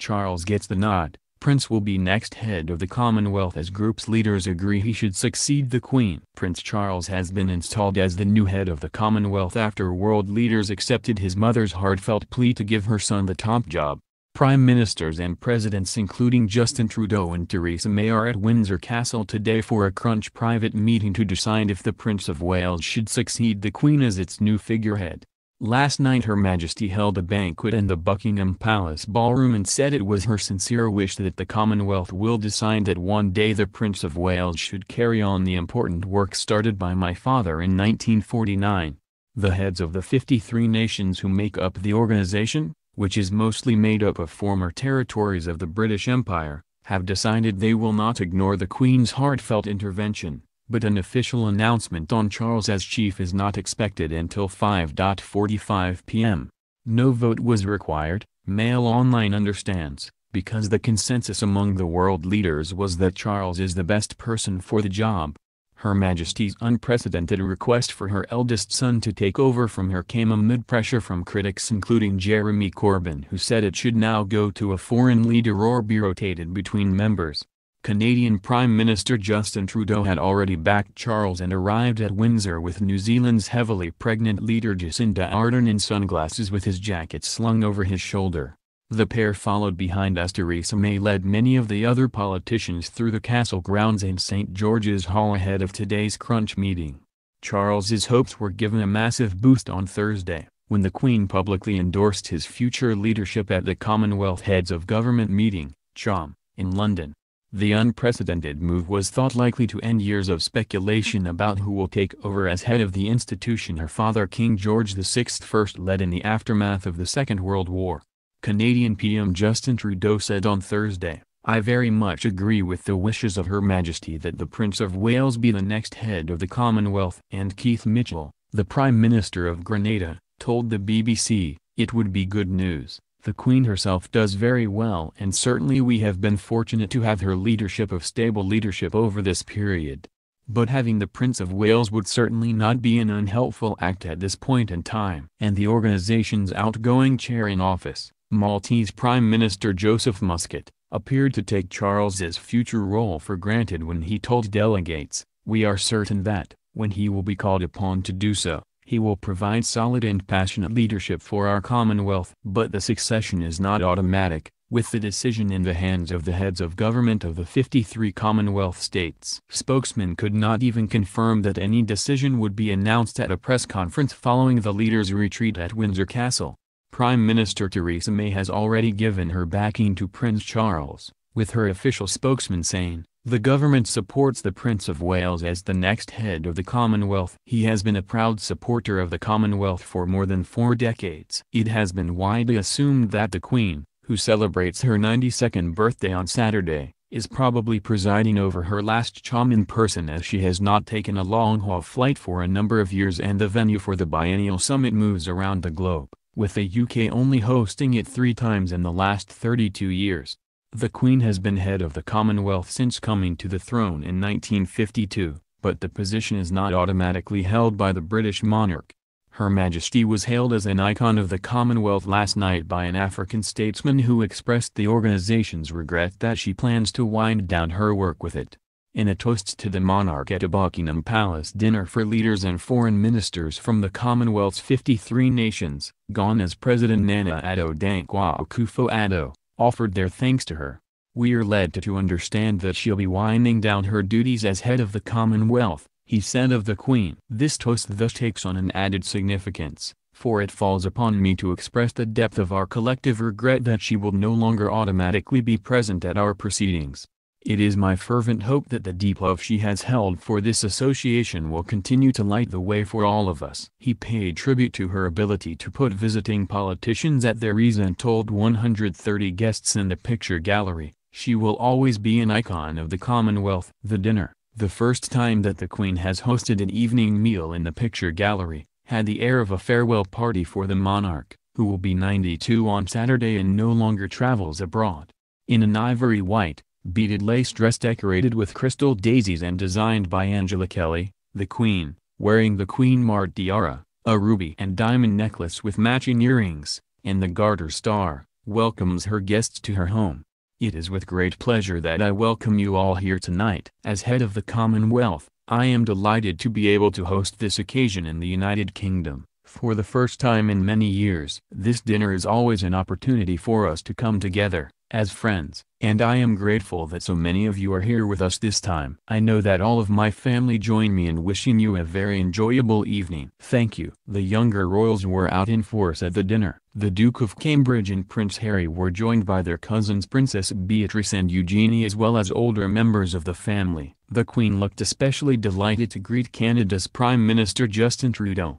Charles gets the nod. Prince will be next head of the Commonwealth as group's leaders agree he should succeed the Queen. Prince Charles has been installed as the new head of the Commonwealth after world leaders accepted his mother's heartfelt plea to give her son the top job. Prime ministers and presidents including Justin Trudeau and Theresa May are at Windsor Castle today for a crunch private meeting to decide if the Prince of Wales should succeed the Queen as its new figurehead. Last night Her Majesty held a banquet in the Buckingham Palace ballroom and said it was her sincere wish that the Commonwealth will decide that one day the Prince of Wales should carry on the important work started by my father in 1949. The heads of the 53 nations who make up the organization, which is mostly made up of former territories of the British Empire, have decided they will not ignore the Queen's heartfelt intervention, but an official announcement on Charles as chief is not expected until 5:45 p.m. No vote was required, Mail Online understands, because the consensus among the world leaders was that Charles is the best person for the job. Her Majesty's unprecedented request for her eldest son to take over from her came amid pressure from critics including Jeremy Corbyn, who said it should now go to a foreign leader or be rotated between members. Canadian Prime Minister Justin Trudeau had already backed Charles and arrived at Windsor with New Zealand's heavily pregnant leader Jacinda Ardern in sunglasses with his jacket slung over his shoulder. The pair followed behind as Theresa May led many of the other politicians through the castle grounds in St. George's Hall ahead of today's crunch meeting. Charles's hopes were given a massive boost on Thursday, when the Queen publicly endorsed his future leadership at the Commonwealth Heads of Government meeting, CHOM, in London. The unprecedented move was thought likely to end years of speculation about who will take over as head of the institution her father King George VI first led in the aftermath of the Second World War. Canadian PM Justin Trudeau said on Thursday, "I very much agree with the wishes of Her Majesty that the Prince of Wales be the next head of the Commonwealth." And Keith Mitchell, the Prime Minister of Grenada, told the BBC, "It would be good news. The Queen herself does very well and certainly we have been fortunate to have her leadership of stable leadership over this period. But having the Prince of Wales would certainly not be an unhelpful act at this point in time." And the organization's outgoing chair in office, Maltese Prime Minister Joseph Muscat, appeared to take Charles's future role for granted when he told delegates, "We are certain that, when he will be called upon to do so, he will provide solid and passionate leadership for our Commonwealth." But the succession is not automatic, with the decision in the hands of the heads of government of the 53 Commonwealth states. Spokesman could not even confirm that any decision would be announced at a press conference following the leaders' retreat at Windsor Castle. Prime Minister Theresa May has already given her backing to Prince Charles, with her official spokesman saying, "The government supports the Prince of Wales as the next head of the Commonwealth." He has been a proud supporter of the Commonwealth for more than 4 decades. It has been widely assumed that the Queen, who celebrates her 92nd birthday on Saturday, is probably presiding over her last CHOM in person as she has not taken a long-haul flight for a number of years and the venue for the biennial summit moves around the globe, with the UK only hosting it 3 times in the last 32 years. The Queen has been head of the Commonwealth since coming to the throne in 1952, but the position is not automatically held by the British monarch. Her Majesty was hailed as an icon of the Commonwealth last night by an African statesman who expressed the organization's regret that she plans to wind down her work with it. In a toast to the monarch at a Buckingham Palace dinner for leaders and foreign ministers from the Commonwealth's 53 nations, Ghana's President Nana Addo Dankwa Akufo-Addo offered their thanks to her. "We are led to understand that she'll be winding down her duties as head of the Commonwealth," he said of the Queen. "This toast thus takes on an added significance, for it falls upon me to express the depth of our collective regret that she will no longer automatically be present at our proceedings. It is my fervent hope that the deep love she has held for this association will continue to light the way for all of us." He paid tribute to her ability to put visiting politicians at their ease and told 130 guests in the picture gallery, "She will always be an icon of the Commonwealth." The dinner, the first time that the Queen has hosted an evening meal in the picture gallery, had the air of a farewell party for the monarch, who will be 92 on Saturday and no longer travels abroad. In an ivory white, beaded lace dress decorated with crystal daisies and designed by Angela Kelly, the Queen, wearing the Queen Mart tiara, a ruby and diamond necklace with matching earrings, and the Garter Star, welcomes her guests to her home. It is with great pleasure that I welcome you all here tonight. As head of the Commonwealth, I am delighted to be able to host this occasion in the United Kingdom, for the first time in many years. This dinner is always an opportunity for us to come together, as friends, and I am grateful that so many of you are here with us this time. I know that all of my family join me in wishing you a very enjoyable evening. Thank you. The younger royals were out in force at the dinner. The Duke of Cambridge and Prince Harry were joined by their cousins Princess Beatrice and Eugenie, as well as older members of the family. The Queen looked especially delighted to greet Canada's Prime Minister Justin Trudeau.